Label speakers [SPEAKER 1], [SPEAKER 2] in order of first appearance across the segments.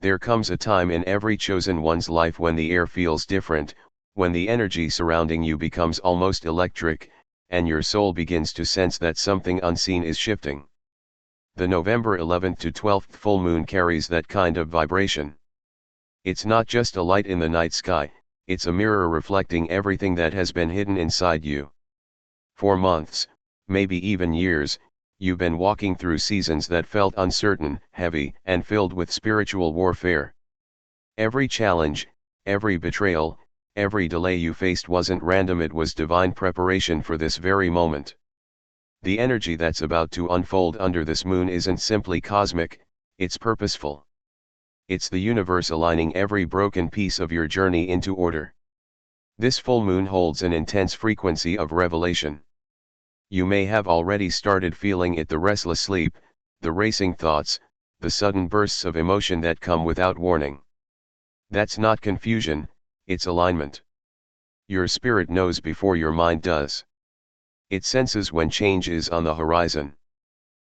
[SPEAKER 1] There comes a time in every chosen one's life when the air feels different, when the energy surrounding you becomes almost electric, and your soul begins to sense that something unseen is shifting. The November 11th to 12th full moon carries that kind of vibration. It's not just a light in the night sky, it's a mirror reflecting everything that has been hidden inside you. For months, maybe even years, you've been walking through seasons that felt uncertain, heavy, and filled with spiritual warfare. Every challenge, every betrayal, every delay you faced wasn't random, it was divine preparation for this very moment. The energy that's about to unfold under this moon isn't simply cosmic, it's purposeful. It's the universe aligning every broken piece of your journey into order. This full moon holds an intense frequency of revelation. You may have already started feeling it: the restless sleep, the racing thoughts, the sudden bursts of emotion that come without warning. That's not confusion, it's alignment. Your spirit knows before your mind does. It senses when change is on the horizon.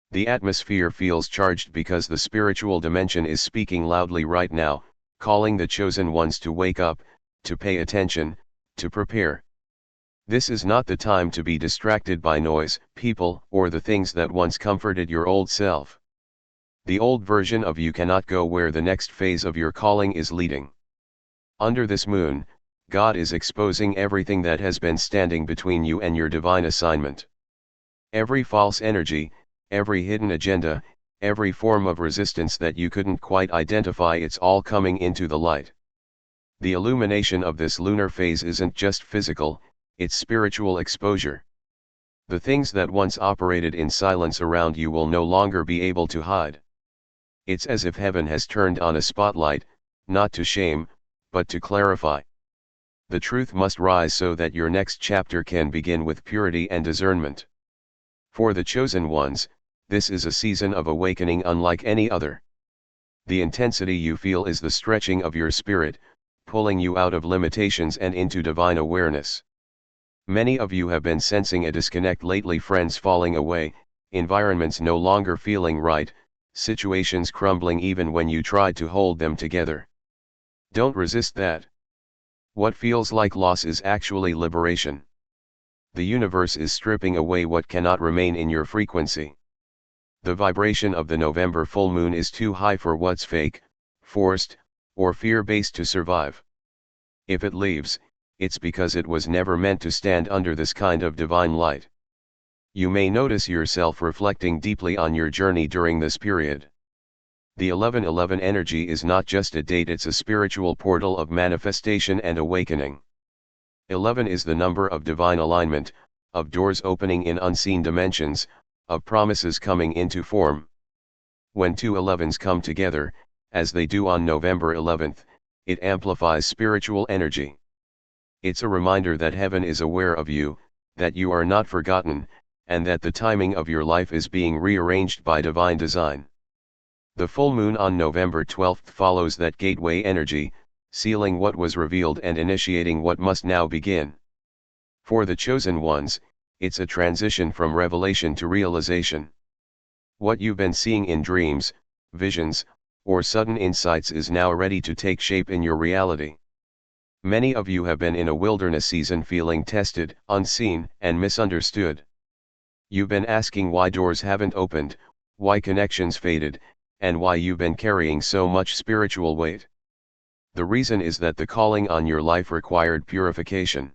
[SPEAKER 1] The atmosphere feels charged because the spiritual dimension is speaking loudly right now, calling the chosen ones to wake up, to pay attention, to prepare. This is not the time to be distracted by noise, people, or the things that once comforted your old self. The old version of you cannot go where the next phase of your calling is leading. Under this moon, God is exposing everything that has been standing between you and your divine assignment. Every false energy, every hidden agenda, every form of resistance that you couldn't quite identify, it's all coming into the light. The illumination of this lunar phase isn't just physical, it's spiritual exposure. The things that once operated in silence around you will no longer be able to hide. It's as if heaven has turned on a spotlight, not to shame, but to clarify. The truth must rise so that your next chapter can begin with purity and discernment. For the chosen ones, this is a season of awakening unlike any other. The intensity you feel is the stretching of your spirit, pulling you out of limitations and into divine awareness. Many of you have been sensing a disconnect lately: friends falling away, environments no longer feeling right, situations crumbling even when you tried to hold them together. Don't resist that. What feels like loss is actually liberation. The universe is stripping away what cannot remain in your frequency. The vibration of the November full moon is too high for what's fake, forced, or fear-based to survive. If it leaves, it's because it was never meant to stand under this kind of divine light. You may notice yourself reflecting deeply on your journey during this period. The 11/11 energy is not just a date, it's a spiritual portal of manifestation and awakening. 11 is the number of divine alignment, of doors opening in unseen dimensions, of promises coming into form. When two 11s come together, as they do on November 11th, it amplifies spiritual energy. It's a reminder that heaven is aware of you, that you are not forgotten, and that the timing of your life is being rearranged by divine design. The full moon on November 12th follows that gateway energy, sealing what was revealed and initiating what must now begin. For the chosen ones, it's a transition from revelation to realization. What you've been seeing in dreams, visions, or sudden insights is now ready to take shape in your reality. Many of you have been in a wilderness season, feeling tested, unseen, and misunderstood. You've been asking why doors haven't opened, why connections faded, and why you've been carrying so much spiritual weight. The reason is that the calling on your life required purification.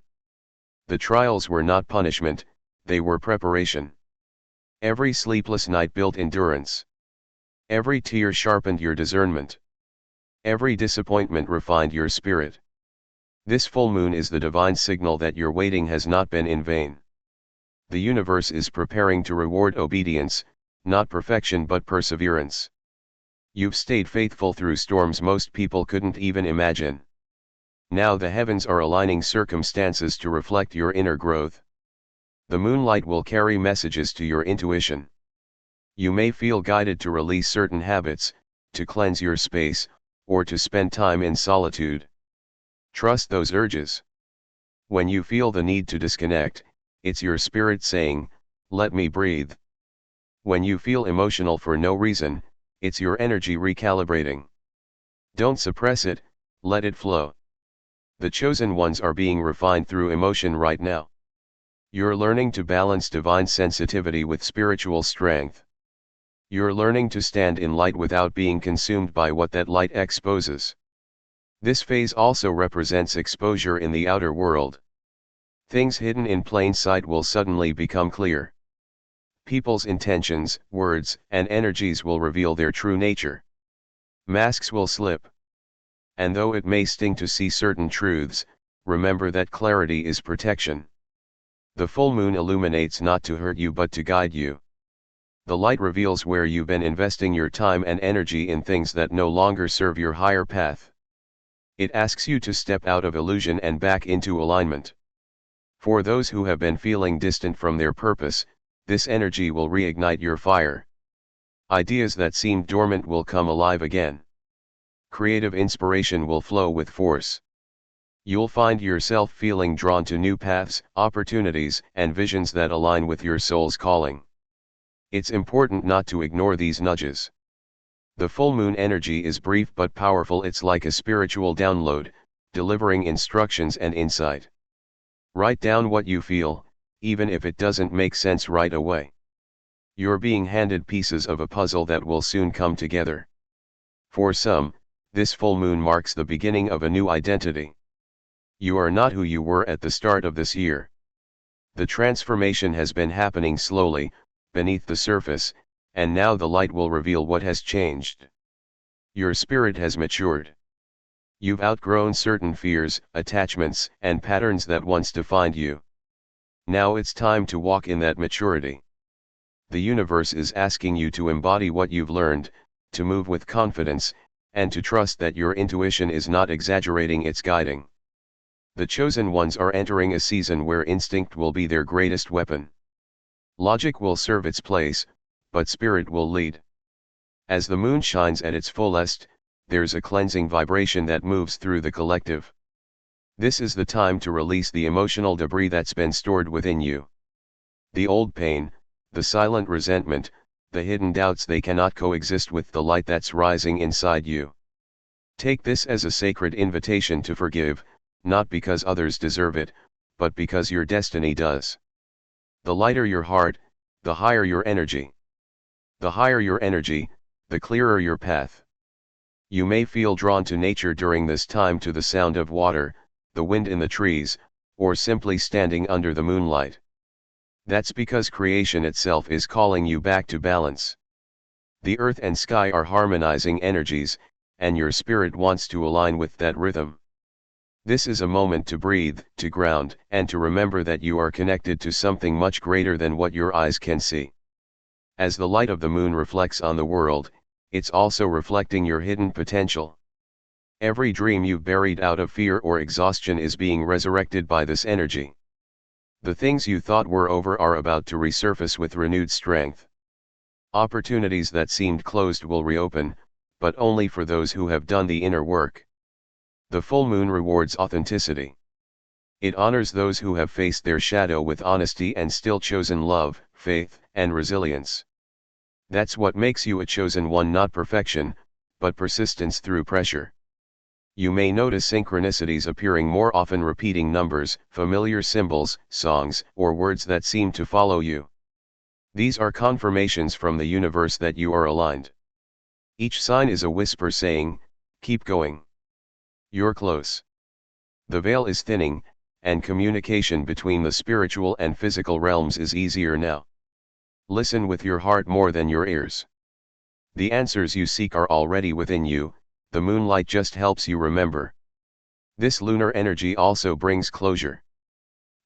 [SPEAKER 1] The trials were not punishment, they were preparation. Every sleepless night built endurance. Every tear sharpened your discernment. Every disappointment refined your spirit. This full moon is the divine signal that your waiting has not been in vain. The universe is preparing to reward obedience, not perfection but perseverance. You've stayed faithful through storms most people couldn't even imagine. Now the heavens are aligning circumstances to reflect your inner growth. The moonlight will carry messages to your intuition. You may feel guided to release certain habits, to cleanse your space, or to spend time in solitude. Trust those urges. When you feel the need to disconnect, it's your spirit saying, "Let me breathe." When you feel emotional for no reason, it's your energy recalibrating. Don't suppress it, let it flow. The chosen ones are being refined through emotion right now. You're learning to balance divine sensitivity with spiritual strength. You're learning to stand in light without being consumed by what that light exposes. This phase also represents exposure in the outer world. Things hidden in plain sight will suddenly become clear. People's intentions, words, and energies will reveal their true nature. Masks will slip. And though it may sting to see certain truths, remember that clarity is protection. The full moon illuminates not to hurt you but to guide you. The light reveals where you've been investing your time and energy in things that no longer serve your higher path. It asks you to step out of illusion and back into alignment. For those who have been feeling distant from their purpose, this energy will reignite your fire. Ideas that seemed dormant will come alive again. Creative inspiration will flow with force. You'll find yourself feeling drawn to new paths, opportunities, and visions that align with your soul's calling. It's important not to ignore these nudges. The full moon energy is brief but powerful. It's like a spiritual download, delivering instructions and insight. Write down what you feel, even if it doesn't make sense right away. You're being handed pieces of a puzzle that will soon come together. For some, this full moon marks the beginning of a new identity. You are not who you were at the start of this year. The transformation has been happening slowly, beneath the surface, and now the light will reveal what has changed. Your spirit has matured. You've outgrown certain fears, attachments, and patterns that once defined you. Now it's time to walk in that maturity. The universe is asking you to embody what you've learned, to move with confidence, and to trust that your intuition is not exaggerating its guiding. The chosen ones are entering a season where instinct will be their greatest weapon. Logic will serve its place, but spirit will lead. As the moon shines at its fullest, there's a cleansing vibration that moves through the collective. This is the time to release the emotional debris that's been stored within you. The old pain, the silent resentment, the hidden doubts, they cannot coexist with the light that's rising inside you. Take this as a sacred invitation to forgive, not because others deserve it, but because your destiny does. The lighter your heart, the higher your energy. The higher your energy, the clearer your path. You may feel drawn to nature during this time, to the sound of water, the wind in the trees, or simply standing under the moonlight. That's because creation itself is calling you back to balance. The earth and sky are harmonizing energies, and your spirit wants to align with that rhythm. This is a moment to breathe, to ground, and to remember that you are connected to something much greater than what your eyes can see. As the light of the moon reflects on the world, it's also reflecting your hidden potential. Every dream you've buried out of fear or exhaustion is being resurrected by this energy. The things you thought were over are about to resurface with renewed strength. Opportunities that seemed closed will reopen, but only for those who have done the inner work. The full moon rewards authenticity. It honors those who have faced their shadow with honesty and still chosen love, faith, and resilience. That's what makes you a chosen one, not perfection, but persistence through pressure. You may notice synchronicities appearing more often, repeating numbers, familiar symbols, songs, or words that seem to follow you. These are confirmations from the universe that you are aligned. Each sign is a whisper saying, "Keep going. You're close." The veil is thinning, and communication between the spiritual and physical realms is easier now. Listen with your heart more than your ears. The answers you seek are already within you, the moonlight just helps you remember. This lunar energy also brings closure.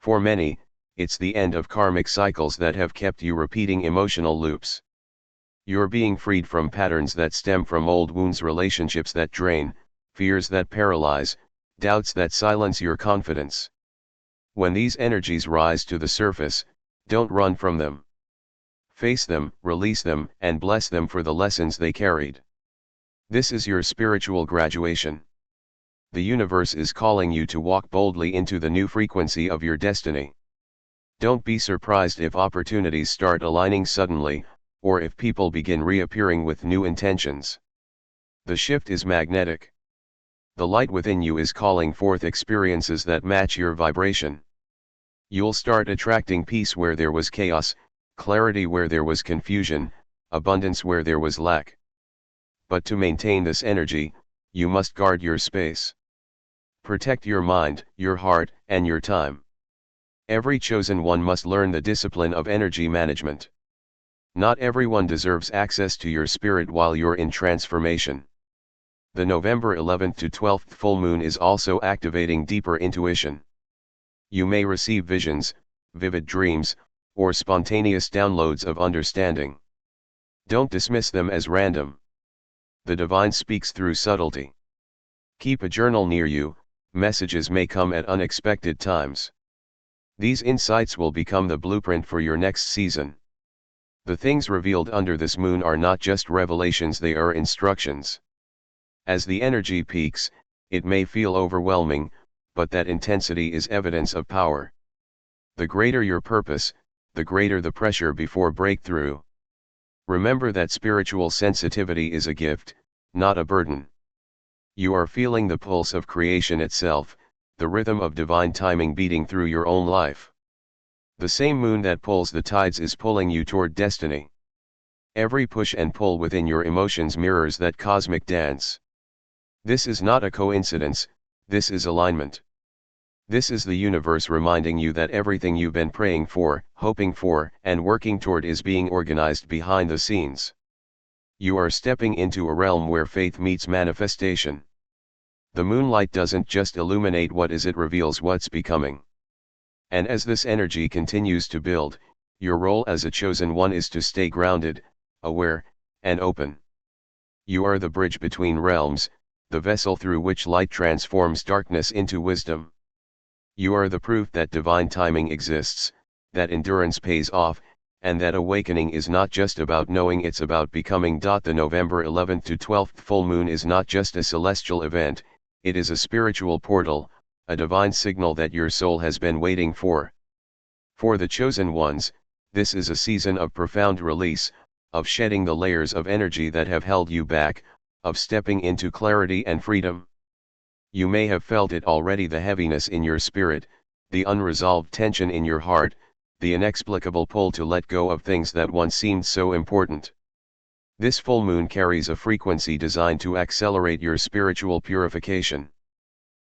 [SPEAKER 1] For many, it's the end of karmic cycles that have kept you repeating emotional loops. You're being freed from patterns that stem from old wounds, relationships that drain, fears that paralyze, doubts that silence your confidence. When these energies rise to the surface, don't run from them. Face them, release them, and bless them for the lessons they carried. This is your spiritual graduation. The universe is calling you to walk boldly into the new frequency of your destiny. Don't be surprised if opportunities start aligning suddenly, or if people begin reappearing with new intentions. The shift is magnetic. The light within you is calling forth experiences that match your vibration. You'll start attracting peace where there was chaos, clarity where there was confusion, abundance where there was lack. But to maintain this energy, you must guard your space. Protect your mind, your heart, and your time. Every chosen one must learn the discipline of energy management. Not everyone deserves access to your spirit while you're in transformation. The November 11th to 12th full moon is also activating deeper intuition. You may receive visions, vivid dreams, or spontaneous downloads of understanding. Don't dismiss them as random. The divine speaks through subtlety. Keep a journal near you, messages may come at unexpected times. These insights will become the blueprint for your next season. The things revealed under this moon are not just revelations, they are instructions. As the energy peaks, it may feel overwhelming, but that intensity is evidence of power. The greater your purpose, the greater the pressure before breakthrough. Remember that spiritual sensitivity is a gift, not a burden. You are feeling the pulse of creation itself, the rhythm of divine timing beating through your own life. The same moon that pulls the tides is pulling you toward destiny. Every push and pull within your emotions mirrors that cosmic dance. This is not a coincidence, this is alignment. This is the universe reminding you that everything you've been praying for, hoping for, and working toward is being organized behind the scenes. You are stepping into a realm where faith meets manifestation. The moonlight doesn't just illuminate what is, it reveals what's becoming. And as this energy continues to build, your role as a chosen one is to stay grounded, aware, and open. You are the bridge between realms, the vessel through which light transforms darkness into wisdom. You are the proof that divine timing exists, that endurance pays off, and that awakening is not just about knowing, it's about becoming. The November 11th to 12th full moon is not just a celestial event, it is a spiritual portal, a divine signal that your soul has been waiting for. For the chosen ones, this is a season of profound release, of shedding the layers of energy that have held you back, of stepping into clarity and freedom. You may have felt it already, the heaviness in your spirit, the unresolved tension in your heart, the inexplicable pull to let go of things that once seemed so important. This full moon carries a frequency designed to accelerate your spiritual purification.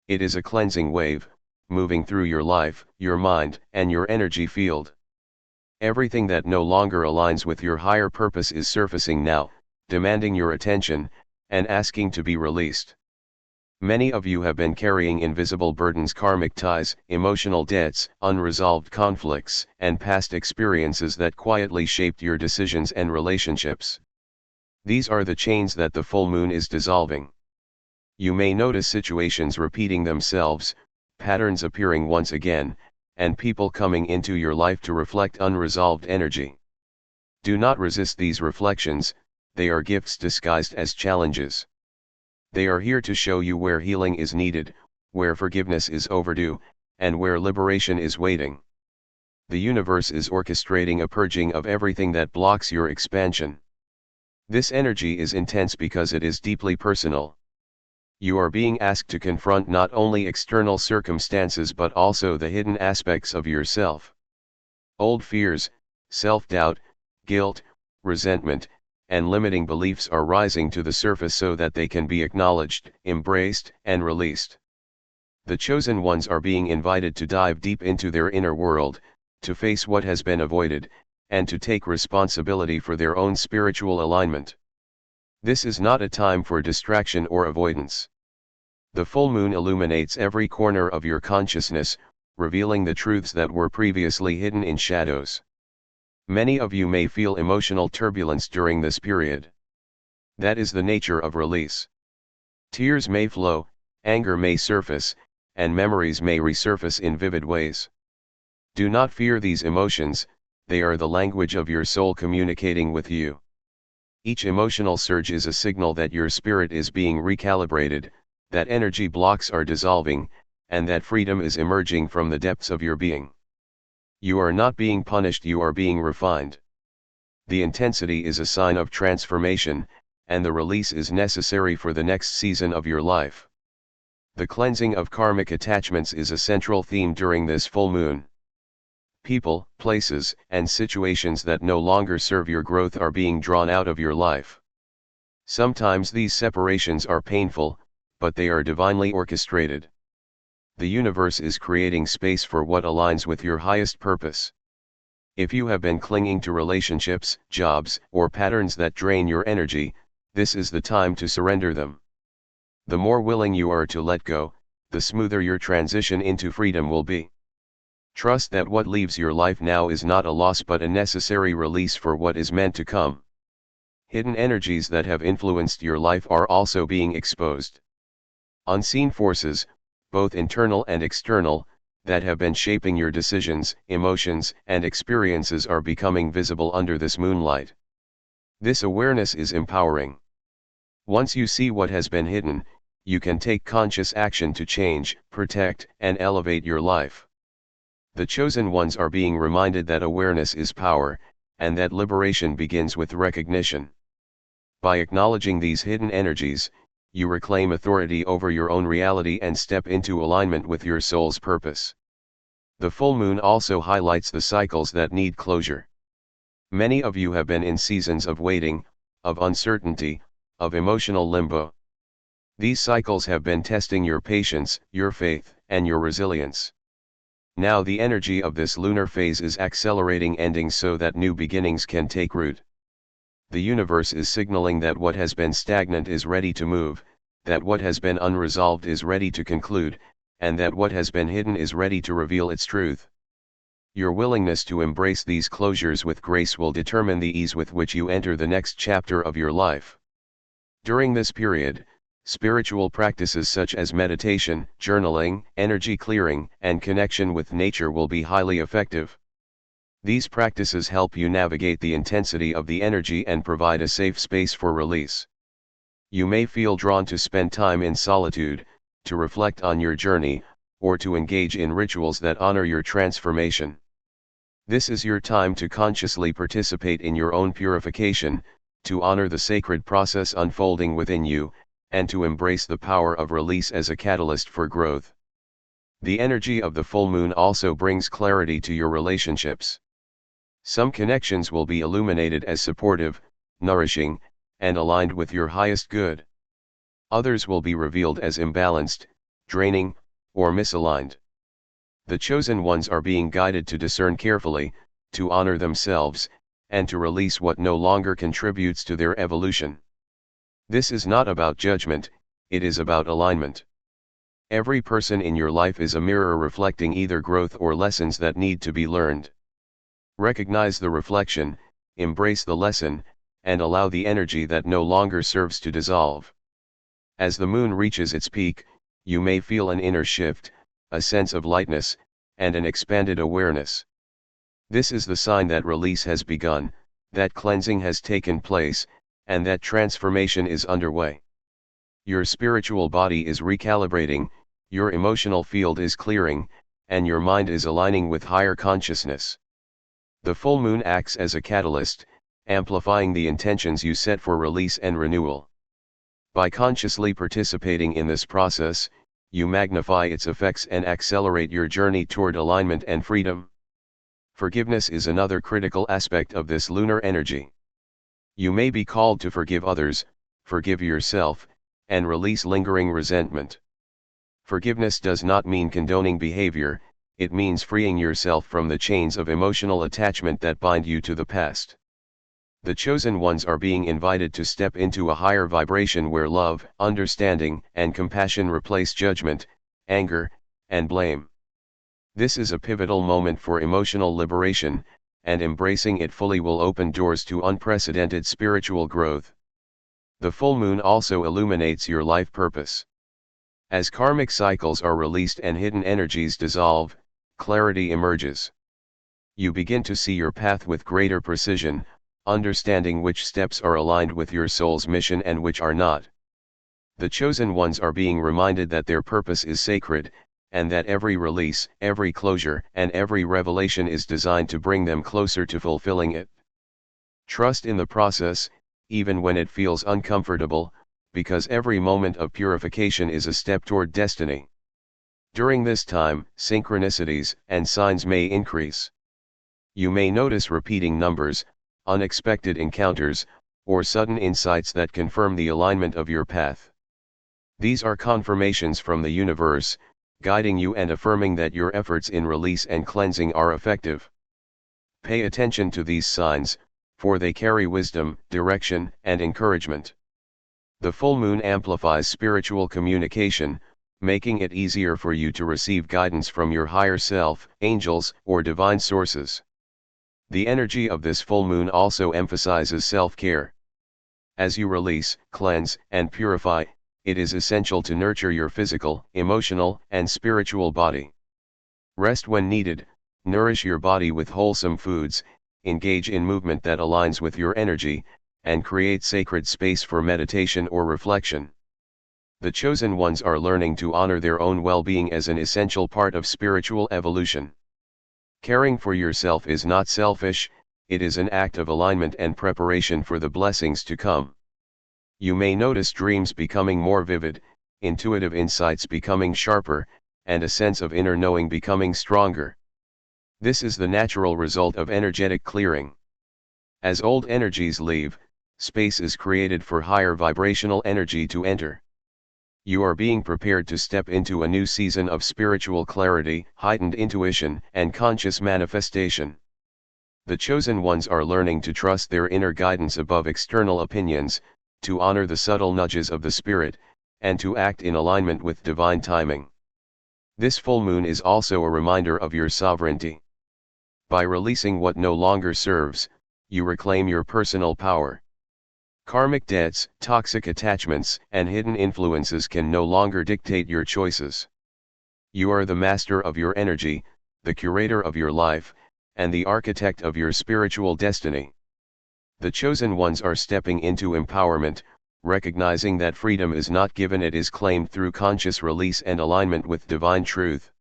[SPEAKER 1] It is a cleansing wave, moving through your life, your mind, and your energy field. Everything that no longer aligns with your higher purpose is surfacing now, demanding your attention, and asking to be released. Many of you have been carrying invisible burdens, karmic ties, emotional debts, unresolved conflicts, and past experiences that quietly shaped your decisions and relationships. These are the chains that the full moon is dissolving. You may notice situations repeating themselves, patterns appearing once again, and people coming into your life to reflect unresolved energy. Do not resist these reflections, they are gifts disguised as challenges. They are here to show you where healing is needed, where forgiveness is overdue, and where liberation is waiting. The universe is orchestrating a purging of everything that blocks your expansion. This energy is intense because it is deeply personal. You are being asked to confront not only external circumstances but also the hidden aspects of yourself. Old fears, self-doubt, guilt, resentment, and limiting beliefs are rising to the surface so that they can be acknowledged, embraced, and released. The chosen ones are being invited to dive deep into their inner world, to face what has been avoided, and to take responsibility for their own spiritual alignment. This is not a time for distraction or avoidance. The full moon illuminates every corner of your consciousness, revealing the truths that were previously hidden in shadows. Many of you may feel emotional turbulence during this period. That is the nature of release. Tears may flow, anger may surface, and memories may resurface in vivid ways. Do not fear these emotions, they are the language of your soul communicating with you. Each emotional surge is a signal that your spirit is being recalibrated, that energy blocks are dissolving, and that freedom is emerging from the depths of your being. You are not being punished, you are being refined. The intensity is a sign of transformation, and the release is necessary for the next season of your life. The cleansing of karmic attachments is a central theme during this full moon. People, places, and situations that no longer serve your growth are being drawn out of your life. Sometimes these separations are painful, but they are divinely orchestrated. The universe is creating space for what aligns with your highest purpose. If you have been clinging to relationships, jobs, or patterns that drain your energy, this is the time to surrender them. The more willing you are to let go, the smoother your transition into freedom will be. Trust that what leaves your life now is not a loss but a necessary release for what is meant to come. Hidden energies that have influenced your life are also being exposed. Unseen forces, both internal and external, that have been shaping your decisions, emotions, and experiences are becoming visible under this moonlight. This awareness is empowering. Once you see what has been hidden, you can take conscious action to change, protect, and elevate your life. The chosen ones are being reminded that awareness is power, and that liberation begins with recognition. By acknowledging these hidden energies, you reclaim authority over your own reality and step into alignment with your soul's purpose. The full moon also highlights the cycles that need closure. Many of you have been in seasons of waiting, of uncertainty, of emotional limbo. These cycles have been testing your patience, your faith, and your resilience. Now the energy of this lunar phase is accelerating endings so that new beginnings can take root. The universe is signaling that what has been stagnant is ready to move, that what has been unresolved is ready to conclude, and that what has been hidden is ready to reveal its truth. Your willingness to embrace these closures with grace will determine the ease with which you enter the next chapter of your life. During this period, spiritual practices such as meditation, journaling, energy clearing, and connection with nature will be highly effective. These practices help you navigate the intensity of the energy and provide a safe space for release. You may feel drawn to spend time in solitude, to reflect on your journey, or to engage in rituals that honor your transformation. This is your time to consciously participate in your own purification, to honor the sacred process unfolding within you, and to embrace the power of release as a catalyst for growth. The energy of the full moon also brings clarity to your relationships. Some connections will be illuminated as supportive, nourishing, and aligned with your highest good. Others will be revealed as imbalanced, draining, or misaligned. The chosen ones are being guided to discern carefully, to honor themselves, and to release what no longer contributes to their evolution. This is not about judgment, it is about alignment. Every person in your life is a mirror reflecting either growth or lessons that need to be learned. Recognize the reflection, embrace the lesson, and allow the energy that no longer serves to dissolve. As the moon reaches its peak, you may feel an inner shift, a sense of lightness, and an expanded awareness. This is the sign that release has begun, that cleansing has taken place, and that transformation is underway. Your spiritual body is recalibrating, your emotional field is clearing, and your mind is aligning with higher consciousness. The full moon acts as a catalyst, amplifying the intentions you set for release and renewal. By consciously participating in this process, you magnify its effects and accelerate your journey toward alignment and freedom. Forgiveness is another critical aspect of this lunar energy. You may be called to forgive others, forgive yourself, and release lingering resentment. Forgiveness does not mean condoning behavior, it means freeing yourself from the chains of emotional attachment that bind you to the past. The chosen ones are being invited to step into a higher vibration where love, understanding, and compassion replace judgment, anger, and blame. This is a pivotal moment for emotional liberation, and embracing it fully will open doors to unprecedented spiritual growth. The full moon also illuminates your life purpose. As karmic cycles are released and hidden energies dissolve, clarity emerges. You begin to see your path with greater precision, understanding which steps are aligned with your soul's mission and which are not. The chosen ones are being reminded that their purpose is sacred, and that every release, every closure, and every revelation is designed to bring them closer to fulfilling it. Trust in the process, even when it feels uncomfortable, because every moment of purification is a step toward destiny. During this time, synchronicities and signs may increase. You may notice repeating numbers, unexpected encounters, or sudden insights that confirm the alignment of your path. These are confirmations from the universe, guiding you and affirming that your efforts in release and cleansing are effective. Pay attention to these signs, for they carry wisdom, direction, and encouragement. The full moon amplifies spiritual communication, making it easier for you to receive guidance from your higher self, angels, or divine sources. The energy of this full moon also emphasizes self-care. As you release, cleanse, and purify, it is essential to nurture your physical, emotional, and spiritual body. Rest when needed, nourish your body with wholesome foods, engage in movement that aligns with your energy, and create sacred space for meditation or reflection. The chosen ones are learning to honor their own well-being as an essential part of spiritual evolution. Caring for yourself is not selfish, it is an act of alignment and preparation for the blessings to come. You may notice dreams becoming more vivid, intuitive insights becoming sharper, and a sense of inner knowing becoming stronger. This is the natural result of energetic clearing. As old energies leave, space is created for higher vibrational energy to enter. You are being prepared to step into a new season of spiritual clarity, heightened intuition, and conscious manifestation. The chosen ones are learning to trust their inner guidance above external opinions, to honor the subtle nudges of the spirit, and to act in alignment with divine timing. This full moon is also a reminder of your sovereignty. By releasing what no longer serves, you reclaim your personal power. Karmic debts, toxic attachments, and hidden influences can no longer dictate your choices. You are the master of your energy, the curator of your life, and the architect of your spiritual destiny. The chosen ones are stepping into empowerment, recognizing that freedom is not given, it is claimed through conscious release and alignment with divine truth.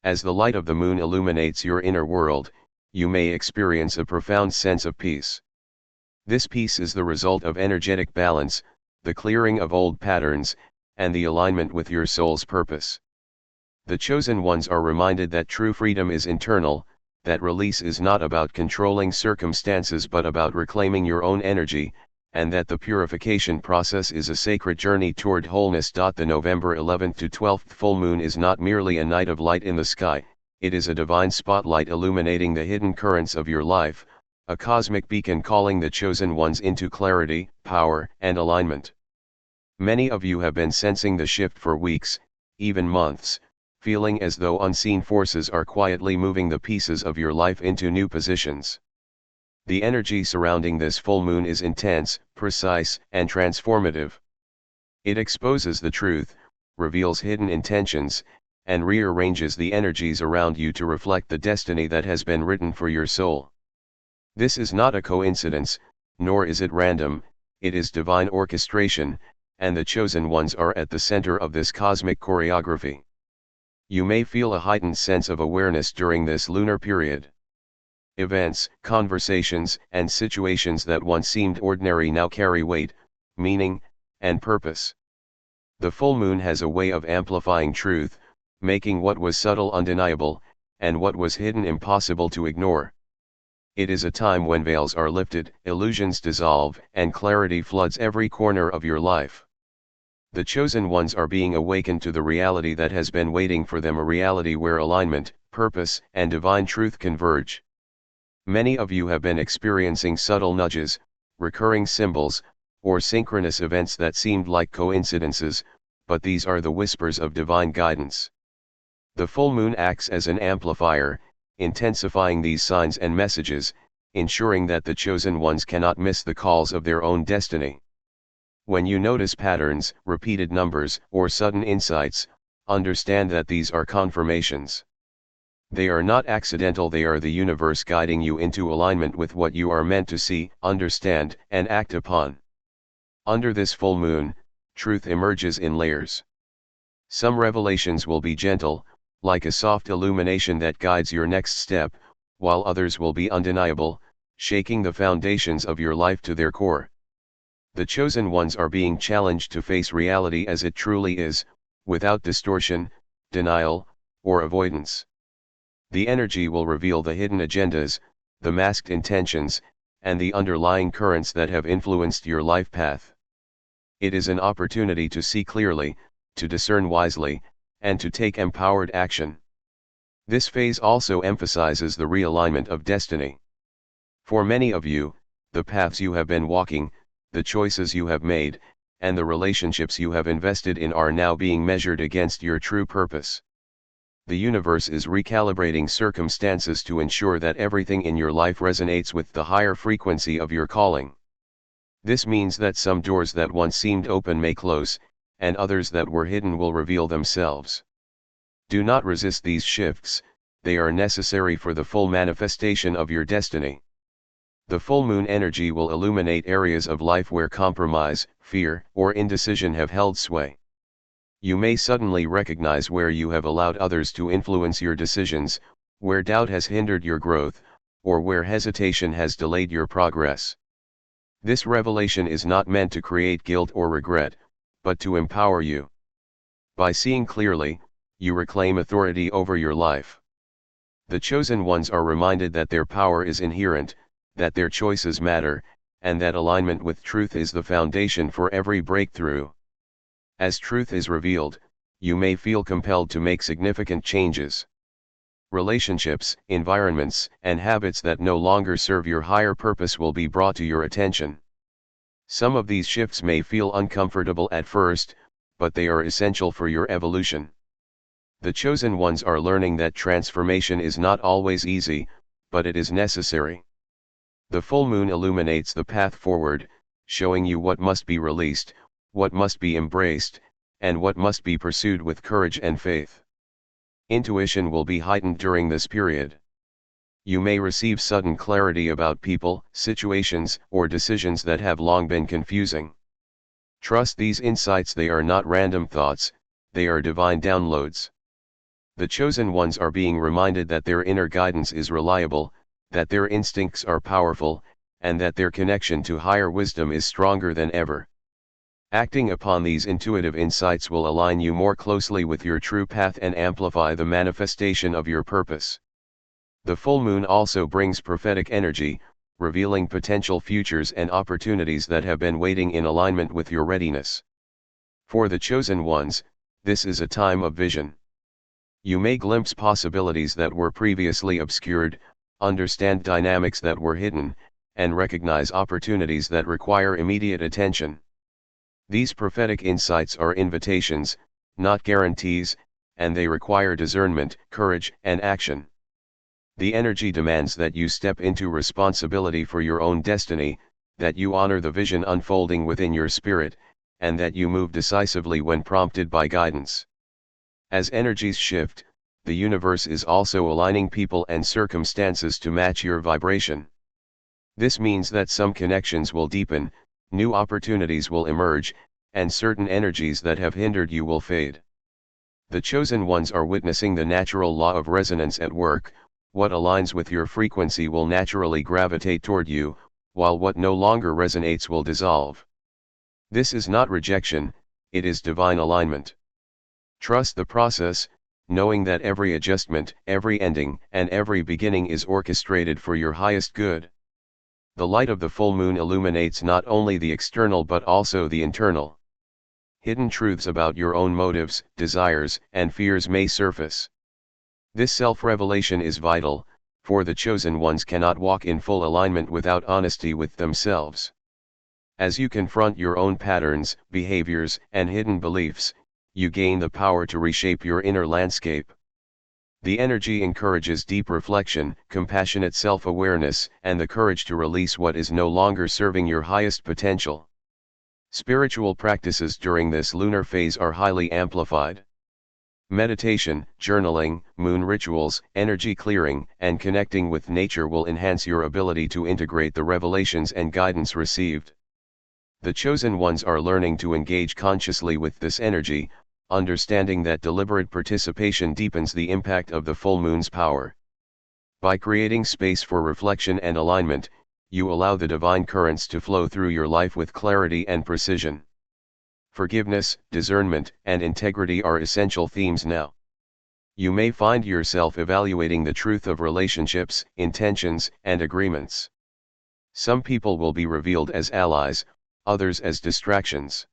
[SPEAKER 1] As the light of the moon illuminates your inner world, you may experience a profound sense of peace. This peace is the result of energetic balance, the clearing of old patterns, and the alignment with your soul's purpose. The chosen ones are reminded that true freedom is internal, that release is not about controlling circumstances but about reclaiming your own energy, and that the purification process is a sacred journey toward wholeness. The November 11th to 12th full moon is not merely a night of light in the sky, it is a divine spotlight illuminating the hidden currents of your life, a cosmic beacon calling the chosen ones into clarity, power, and alignment. Many of you have been sensing the shift for weeks, even months, feeling as though unseen forces are quietly moving the pieces of your life into new positions. The energy surrounding this full moon is intense, precise, and transformative. It exposes the truth, reveals hidden intentions, and rearranges the energies around you to reflect the destiny that has been written for your soul. This is not a coincidence, nor is it random, it is divine orchestration, and the chosen ones are at the center of this cosmic choreography. You may feel a heightened sense of awareness during this lunar period. Events, conversations, and situations that once seemed ordinary now carry weight, meaning, and purpose. The full moon has a way of amplifying truth, making what was subtle undeniable, and what was hidden impossible to ignore. It is a time when veils are lifted, illusions dissolve, and clarity floods every corner of your life. The chosen ones are being awakened to the reality that has been waiting for them, a reality where alignment, purpose, and divine truth converge. Many of you have been experiencing subtle nudges, recurring symbols, or synchronous events that seemed like coincidences, but these are the whispers of divine guidance. The full moon acts as an amplifier, intensifying these signs and messages, ensuring that the chosen ones cannot miss the calls of their own destiny. When you notice patterns, repeated numbers, or sudden insights, understand that these are confirmations. They are not accidental, they are the universe guiding you into alignment with what you are meant to see, understand, and act upon. Under this full moon, truth emerges in layers. Some revelations will be gentle, like a soft illumination that guides your next step, while others will be undeniable, shaking the foundations of your life to their core. The chosen ones are being challenged to face reality as it truly is, without distortion, denial, or avoidance. The energy will reveal the hidden agendas, the masked intentions, and the underlying currents that have influenced your life path. It is an opportunity to see clearly, to discern wisely, and to take empowered action. This phase also emphasizes the realignment of destiny. For many of you, the paths you have been walking, the choices you have made, and the relationships you have invested in are now being measured against your true purpose. The universe is recalibrating circumstances to ensure that everything in your life resonates with the higher frequency of your calling. This means that some doors that once seemed open may close, and others that were hidden will reveal themselves. Do not resist these shifts, they are necessary for the full manifestation of your destiny. The full moon energy will illuminate areas of life where compromise, fear, or indecision have held sway. You may suddenly recognize where you have allowed others to influence your decisions, where doubt has hindered your growth, or where hesitation has delayed your progress. This revelation is not meant to create guilt or regret, but to empower you. By seeing clearly, you reclaim authority over your life. The chosen ones are reminded that their power is inherent, that their choices matter, and that alignment with truth is the foundation for every breakthrough. As truth is revealed, you may feel compelled to make significant changes. Relationships, environments, and habits that no longer serve your higher purpose will be brought to your attention. Some of these shifts may feel uncomfortable at first, but they are essential for your evolution. The chosen ones are learning that transformation is not always easy, but it is necessary. The full moon illuminates the path forward, showing you what must be released, what must be embraced, and what must be pursued with courage and faith. Intuition will be heightened during this period. You may receive sudden clarity about people, situations, or decisions that have long been confusing. Trust these insights, they are not random thoughts, they are divine downloads. The chosen ones are being reminded that their inner guidance is reliable, that their instincts are powerful, and that their connection to higher wisdom is stronger than ever. Acting upon these intuitive insights will align you more closely with your true path and amplify the manifestation of your purpose. The full moon also brings prophetic energy, revealing potential futures and opportunities that have been waiting in alignment with your readiness. For the chosen ones, this is a time of vision. You may glimpse possibilities that were previously obscured, understand dynamics that were hidden, and recognize opportunities that require immediate attention. These prophetic insights are invitations, not guarantees, and they require discernment, courage, and action. The energy demands that you step into responsibility for your own destiny, that you honor the vision unfolding within your spirit, and that you move decisively when prompted by guidance. As energies shift, the universe is also aligning people and circumstances to match your vibration. This means that some connections will deepen, new opportunities will emerge, and certain energies that have hindered you will fade. The chosen ones are witnessing the natural law of resonance at work. What aligns with your frequency will naturally gravitate toward you, while what no longer resonates will dissolve. This is not rejection, it is divine alignment. Trust the process, knowing that every adjustment, every ending, and every beginning is orchestrated for your highest good. The light of the full moon illuminates not only the external but also the internal. Hidden truths about your own motives, desires, and fears may surface. This self-revelation is vital, for the chosen ones cannot walk in full alignment without honesty with themselves. As you confront your own patterns, behaviors, and hidden beliefs, you gain the power to reshape your inner landscape. The energy encourages deep reflection, compassionate self-awareness, and the courage to release what is no longer serving your highest potential. Spiritual practices during this lunar phase are highly amplified. Meditation, journaling, moon rituals, energy clearing, and connecting with nature will enhance your ability to integrate the revelations and guidance received. The chosen ones are learning to engage consciously with this energy, understanding that deliberate participation deepens the impact of the full moon's power. By creating space for reflection and alignment, you allow the divine currents to flow through your life with clarity and precision. Forgiveness, discernment, and integrity are essential themes now. You may find yourself evaluating the truth of relationships, intentions, and agreements. Some people will be revealed as allies, others as distractions.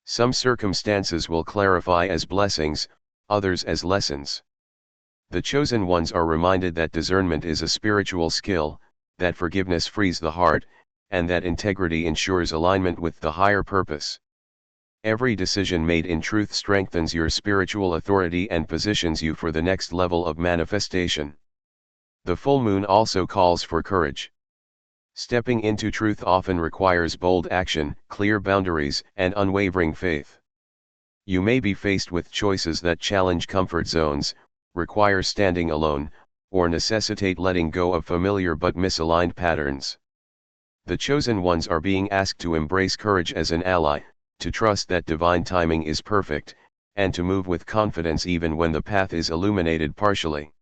[SPEAKER 1] Some circumstances will clarify as blessings, others as lessons. The chosen ones are reminded that discernment is a spiritual skill, that forgiveness frees the heart, and that integrity ensures alignment with the higher purpose. Every decision made in truth strengthens your spiritual authority and positions you for the next level of manifestation. The full moon also calls for courage. Stepping into truth often requires bold action, clear boundaries, and unwavering faith. You may be faced with choices that challenge comfort zones, require standing alone, or necessitate letting go of familiar but misaligned patterns. The chosen ones are being asked to embrace courage as an ally, to trust that divine timing is perfect, and to move with confidence even when the path is illuminated partially.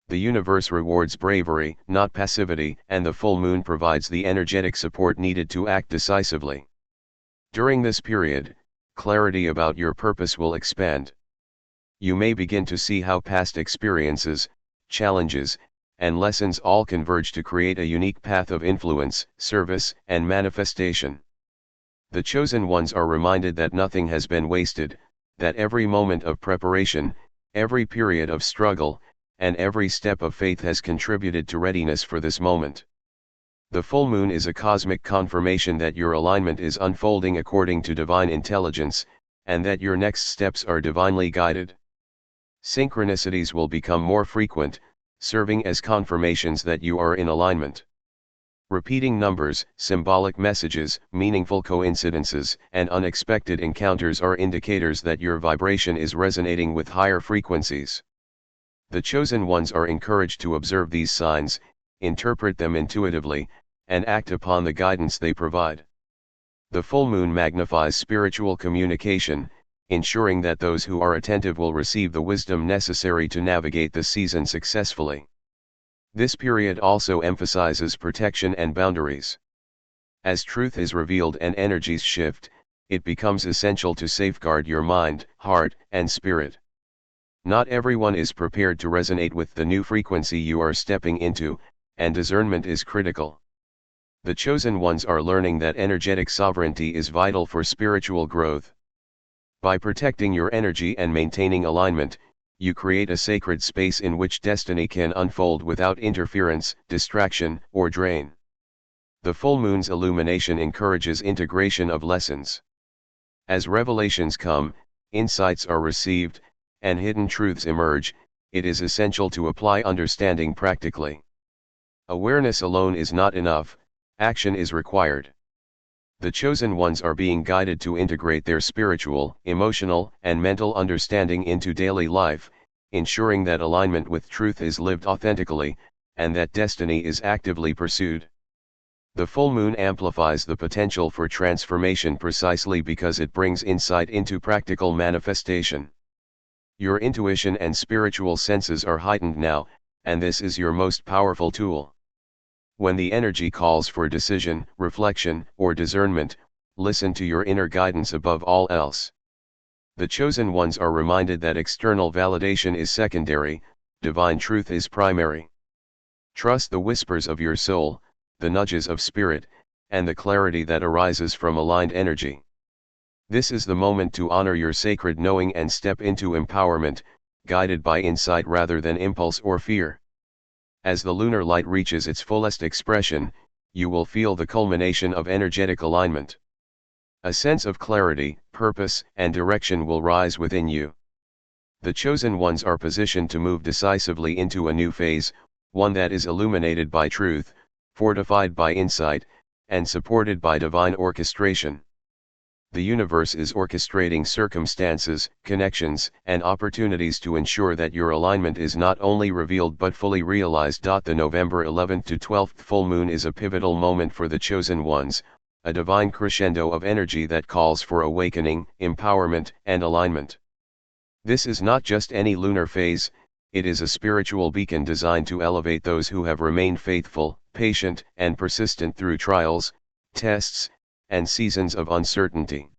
[SPEAKER 1] The universe rewards bravery, not passivity, and the full moon provides the energetic support needed to act decisively. During this period, clarity about your purpose will expand. You may begin to see how past experiences, challenges, and lessons all converge to create a unique path of influence, service, and manifestation. The chosen ones are reminded that nothing has been wasted, that every moment of preparation, every period of struggle, and every step of faith has contributed to readiness for this moment. The full moon is a cosmic confirmation that your alignment is unfolding according to divine intelligence, and that your next steps are divinely guided. Synchronicities will become more frequent, serving as confirmations that you are in alignment. Repeating numbers, symbolic messages, meaningful coincidences, and unexpected encounters are indicators that your vibration is resonating with higher frequencies. The chosen ones are encouraged to observe these signs, interpret them intuitively, and act upon the guidance they provide. The full moon magnifies spiritual communication, ensuring that those who are attentive will receive the wisdom necessary to navigate the season successfully. This period also emphasizes protection and boundaries. As truth is revealed and energies shift, it becomes essential to safeguard your mind, heart, and spirit. Not everyone is prepared to resonate with the new frequency you are stepping into, and discernment is critical. The chosen ones are learning that energetic sovereignty is vital for spiritual growth. By protecting your energy and maintaining alignment, you create a sacred space in which destiny can unfold without interference, distraction, or drain. The full moon's illumination encourages integration of lessons. As revelations come, insights are received, and hidden truths emerge, it is essential to apply understanding practically. Awareness alone is not enough, action is required. The chosen ones are being guided to integrate their spiritual, emotional, and mental understanding into daily life, ensuring that alignment with truth is lived authentically, and that destiny is actively pursued. The full moon amplifies the potential for transformation precisely because it brings insight into practical manifestation. Your intuition and spiritual senses are heightened now, and this is your most powerful tool. When the energy calls for decision, reflection, or discernment, listen to your inner guidance above all else. The chosen ones are reminded that external validation is secondary, divine truth is primary. Trust the whispers of your soul, the nudges of spirit, and the clarity that arises from aligned energy. This is the moment to honor your sacred knowing and step into empowerment, guided by insight rather than impulse or fear. As the lunar light reaches its fullest expression, you will feel the culmination of energetic alignment. A sense of clarity, purpose, and direction will rise within you. The chosen ones are positioned to move decisively into a new phase, one that is illuminated by truth, fortified by insight, and supported by divine orchestration. The universe is orchestrating circumstances, connections, and opportunities to ensure that your alignment is not only revealed but fully realized. The November 11th to 12th full moon is a pivotal moment for the chosen ones, a divine crescendo of energy that calls for awakening, empowerment, and alignment. This is not just any lunar phase, It is a spiritual beacon designed to elevate those who have remained faithful, patient, and persistent through trials, tests, and seasons of uncertainty.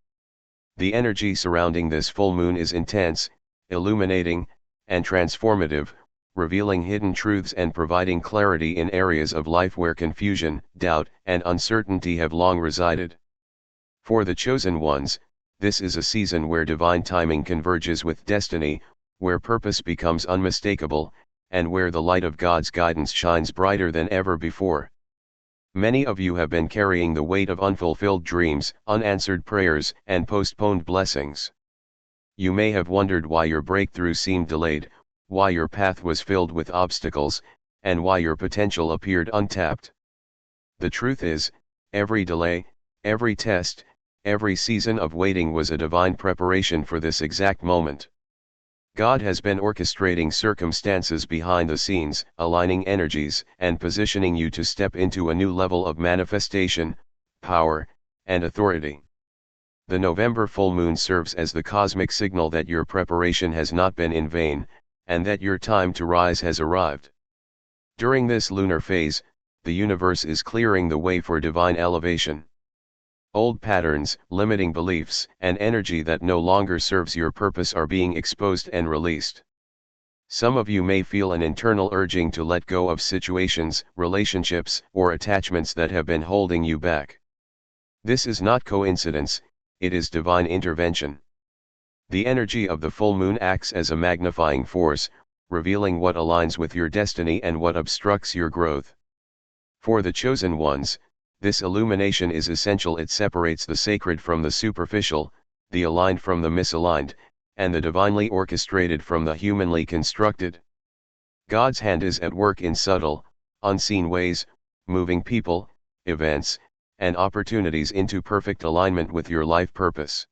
[SPEAKER 1] The energy surrounding this full moon is intense, illuminating, and transformative, revealing hidden truths and providing clarity in areas of life where confusion, doubt, and uncertainty have long resided. For the chosen ones, this is a season where divine timing converges with destiny, where purpose becomes unmistakable, and where the light of God's guidance shines brighter than ever before. Many of you have been carrying the weight of unfulfilled dreams, unanswered prayers, and postponed blessings. You may have wondered why your breakthrough seemed delayed, why your path was filled with obstacles, and why your potential appeared untapped. The truth is, every delay, every test, every season of waiting was a divine preparation for this exact moment. God has been orchestrating circumstances behind the scenes, aligning energies, and positioning you to step into a new level of manifestation, power, and authority. The November full moon serves as the cosmic signal that your preparation has not been in vain, and that your time to rise has arrived. During this lunar phase, the universe is clearing the way for divine elevation. Old patterns, limiting beliefs, and energy that no longer serves your purpose are being exposed and released. Some of you may feel an internal urging to let go of situations, relationships, or attachments that have been holding you back. This is not coincidence, it is divine intervention. The energy of the full moon acts as a magnifying force, revealing what aligns with your destiny and what obstructs your growth. For the chosen ones, this illumination is essential. It separates the sacred from the superficial, the aligned from the misaligned, and the divinely orchestrated from the humanly constructed. God's hand is at work in subtle, unseen ways, moving people, events, and opportunities into perfect alignment with your life purpose.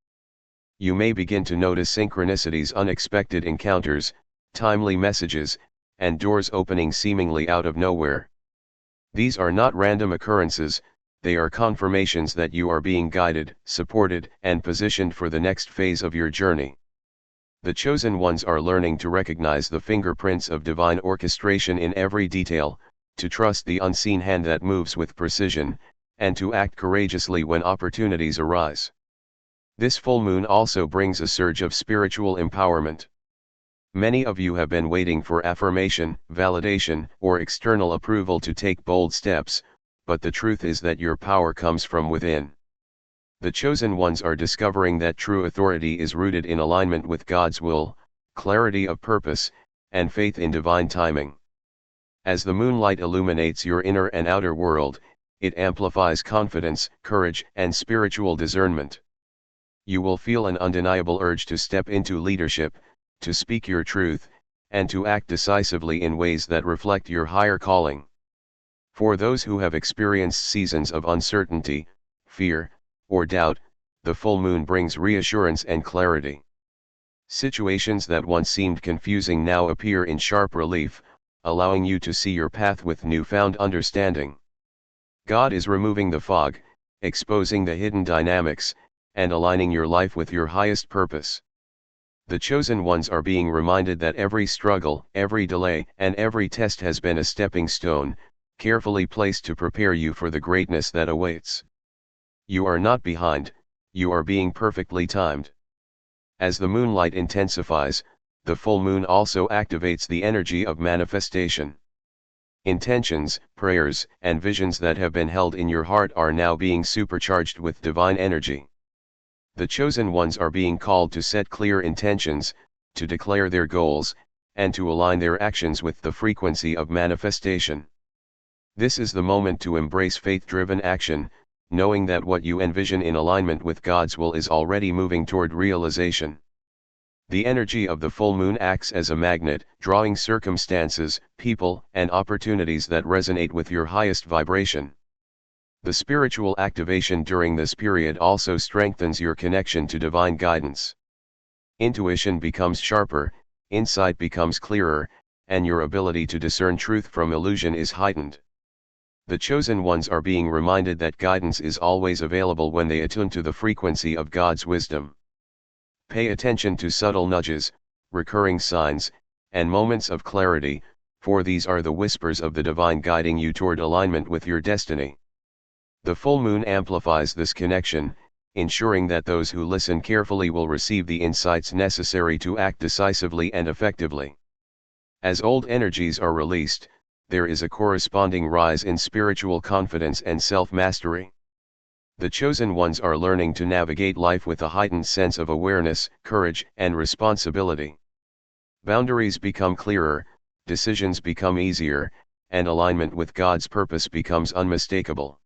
[SPEAKER 1] You may begin to notice synchronicities, unexpected encounters, timely messages, and doors opening seemingly out of nowhere. These are not random occurrences, they are confirmations that you are being guided, supported, and positioned for the next phase of your journey. The chosen ones are learning to recognize the fingerprints of divine orchestration in every detail, to trust the unseen hand that moves with precision, and to act courageously when opportunities arise. This full moon also brings a surge of spiritual empowerment. Many of you have been waiting for affirmation, validation, or external approval to take bold steps, but the truth is that your power comes from within. The chosen ones are discovering that true authority is rooted in alignment with God's will, clarity of purpose, and faith in divine timing. As the moonlight illuminates your inner and outer world, it amplifies confidence, courage, and spiritual discernment. You will feel an undeniable urge to step into leadership, to speak your truth, and to act decisively in ways that reflect your higher calling. For those who have experienced seasons of uncertainty, fear, or doubt, the full moon brings reassurance and clarity. Situations that once seemed confusing now appear in sharp relief, allowing you to see your path with newfound understanding. God is removing the fog, exposing the hidden dynamics, and aligning your life with your highest purpose. The chosen ones are being reminded that every struggle, every delay, and every test has been a stepping stone, carefully placed to prepare you for the greatness that awaits. You are not behind, you are being perfectly timed. As the moonlight intensifies, the full moon also activates the energy of manifestation. Intentions, prayers, and visions that have been held in your heart are now being supercharged with divine energy. The chosen ones are being called to set clear intentions, to declare their goals, and to align their actions with the frequency of manifestation. This is the moment to embrace faith-driven action, knowing that what you envision in alignment with God's will is already moving toward realization. The energy of the full moon acts as a magnet, drawing circumstances, people, and opportunities that resonate with your highest vibration. The spiritual activation during this period also strengthens your connection to divine guidance. Intuition becomes sharper, insight becomes clearer, and your ability to discern truth from illusion is heightened. The chosen ones are being reminded that guidance is always available when they attune to the frequency of God's wisdom. Pay attention to subtle nudges, recurring signs, and moments of clarity, for these are the whispers of the divine guiding you toward alignment with your destiny. The full moon amplifies this connection, ensuring that those who listen carefully will receive the insights necessary to act decisively and effectively. As old energies are released, there is a corresponding rise in spiritual confidence and self-mastery. The chosen ones are learning to navigate life with a heightened sense of awareness, courage, and responsibility. Boundaries become clearer, decisions become easier, and alignment with God's purpose becomes unmistakable.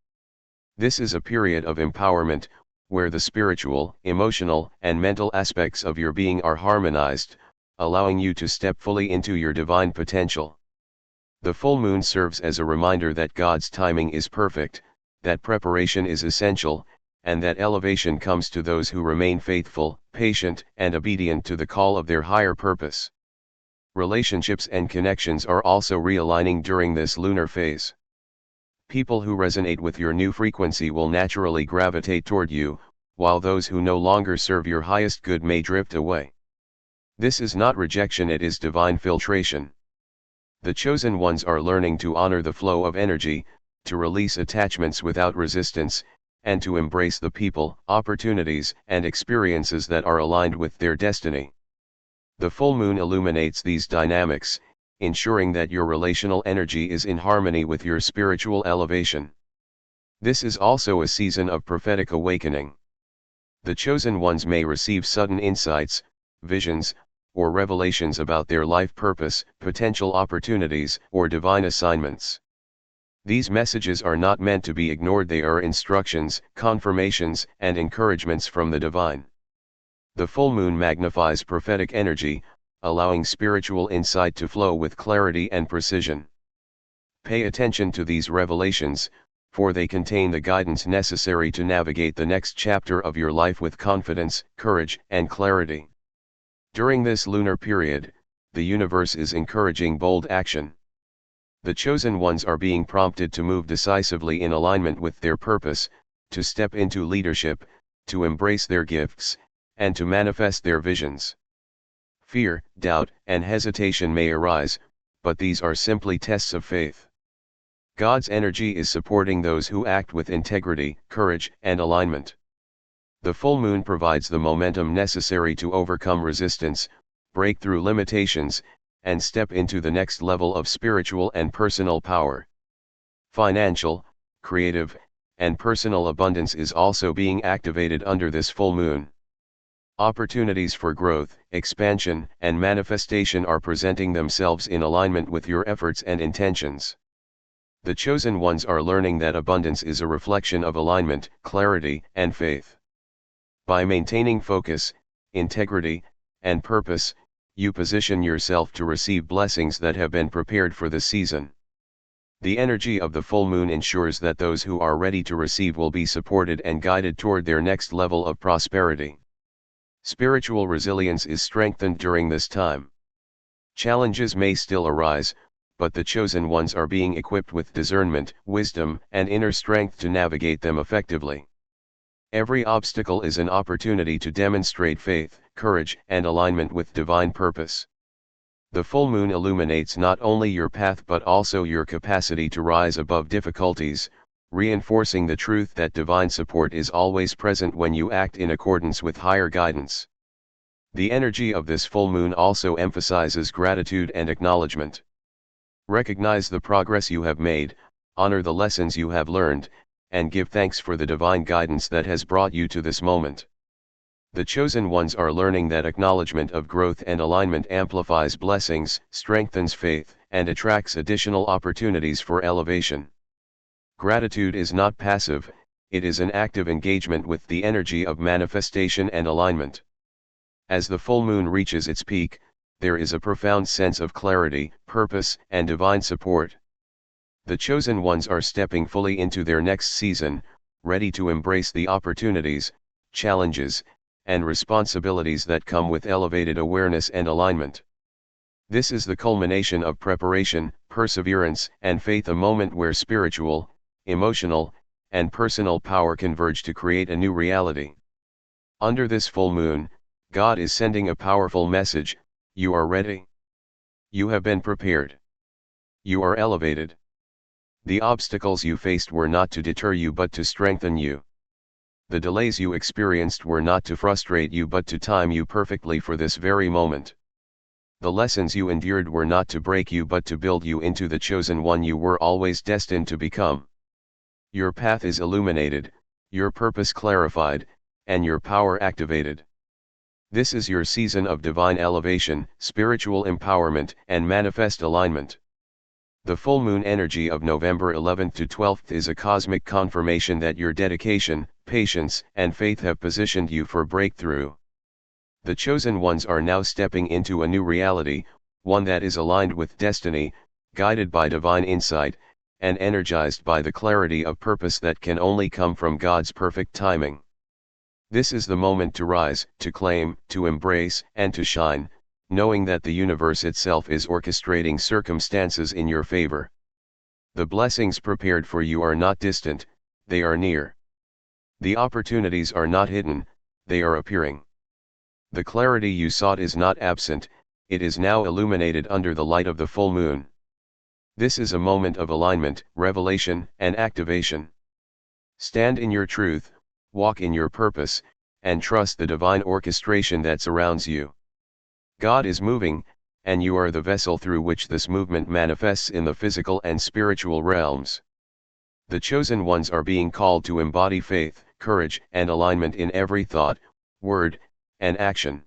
[SPEAKER 1] This is a period of empowerment, where the spiritual, emotional, and mental aspects of your being are harmonized, allowing you to step fully into your divine potential. The full moon serves as a reminder that God's timing is perfect, that preparation is essential, and that elevation comes to those who remain faithful, patient, and obedient to the call of their higher purpose. Relationships and connections are also realigning during this lunar phase. People who resonate with your new frequency will naturally gravitate toward you, while those who no longer serve your highest good may drift away. This is not rejection, it is divine filtration. The chosen ones are learning to honor the flow of energy, to release attachments without resistance, and to embrace the people, opportunities, and experiences that are aligned with their destiny. The full moon illuminates these dynamics, ensuring that your relational energy is in harmony with your spiritual elevation. This is also a season of prophetic awakening. The chosen ones may receive sudden insights, visions, or revelations about their life purpose, potential opportunities, or divine assignments. These messages are not meant to be ignored, they are instructions, confirmations, and encouragements from the divine. The full moon magnifies prophetic energy, allowing spiritual insight to flow with clarity and precision. Pay attention to these revelations, for they contain the guidance necessary to navigate the next chapter of your life with confidence, courage, and clarity. During this lunar period, the universe is encouraging bold action. The chosen ones are being prompted to move decisively in alignment with their purpose, to step into leadership, to embrace their gifts, and to manifest their visions. Fear, doubt, and hesitation may arise, but these are simply tests of faith. God's energy is supporting those who act with integrity, courage, and alignment. The full moon provides the momentum necessary to overcome resistance, break through limitations, and step into the next level of spiritual and personal power. Financial, creative, and personal abundance is also being activated under this full moon. Opportunities for growth, expansion, and manifestation are presenting themselves in alignment with your efforts and intentions. The chosen ones are learning that abundance is a reflection of alignment, clarity, and faith. By maintaining focus, integrity, and purpose, you position yourself to receive blessings that have been prepared for the season. The energy of the full moon ensures that those who are ready to receive will be supported and guided toward their next level of prosperity. Spiritual resilience is strengthened during this time. Challenges may still arise, but the chosen ones are being equipped with discernment, wisdom, and inner strength to navigate them effectively. Every obstacle is an opportunity to demonstrate faith, courage, and alignment with divine purpose. The full moon illuminates not only your path but also your capacity to rise above difficulties, reinforcing the truth that divine support is always present when you act in accordance with higher guidance. The energy of this full moon also emphasizes gratitude and acknowledgement. Recognize the progress you have made, honor the lessons you have learned, and give thanks for the divine guidance that has brought you to this moment. The chosen ones are learning that acknowledgement of growth and alignment amplifies blessings, strengthens faith, and attracts additional opportunities for elevation. Gratitude is not passive, it is an active engagement with the energy of manifestation and alignment. As the full moon reaches its peak, there is a profound sense of clarity, purpose, and divine support. The chosen ones are stepping fully into their next season, ready to embrace the opportunities, challenges, and responsibilities that come with elevated awareness and alignment. This is the culmination of preparation, perseverance, and faith, a moment where spiritual, emotional, and personal power converge to create a new reality. Under this full moon, God is sending a powerful message: you are ready. You have been prepared. You are elevated. The obstacles you faced were not to deter you but to strengthen you. The delays you experienced were not to frustrate you but to time you perfectly for this very moment. The lessons you endured were not to break you but to build you into the chosen one you were always destined to become. Your path is illuminated, your purpose clarified, and your power activated. This is your season of divine elevation, spiritual empowerment, and manifest alignment. The full moon energy of November 11th to 12th is a cosmic confirmation that your dedication, patience, and faith have positioned you for breakthrough. The chosen ones are now stepping into a new reality, one that is aligned with destiny, guided by divine insight, and energized by the clarity of purpose that can only come from God's perfect timing. This is the moment to rise, to claim, to embrace, and to shine, knowing that the universe itself is orchestrating circumstances in your favor. The blessings prepared for you are not distant, they are near. The opportunities are not hidden, they are appearing. The clarity you sought is not absent, it is now illuminated under the light of the full moon. This is a moment of alignment, revelation, and activation. Stand in your truth, walk in your purpose, and trust the divine orchestration that surrounds you. God is moving, and you are the vessel through which this movement manifests in the physical and spiritual realms. The chosen ones are being called to embody faith, courage, and alignment in every thought, word, and action.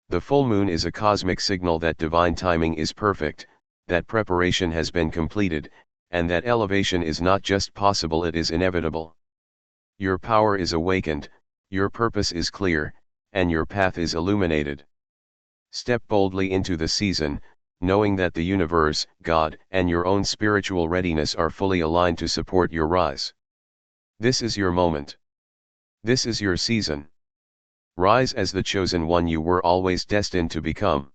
[SPEAKER 1] The full moon is a cosmic signal that divine timing is perfect, that preparation has been completed, and that elevation is not just possible, it is inevitable. Your power is awakened, your purpose is clear, and your path is illuminated. Step boldly into the season, knowing that the universe, God, and your own spiritual readiness are fully aligned to support your rise. This is your moment. This is your season. Rise as the chosen one you were always destined to become.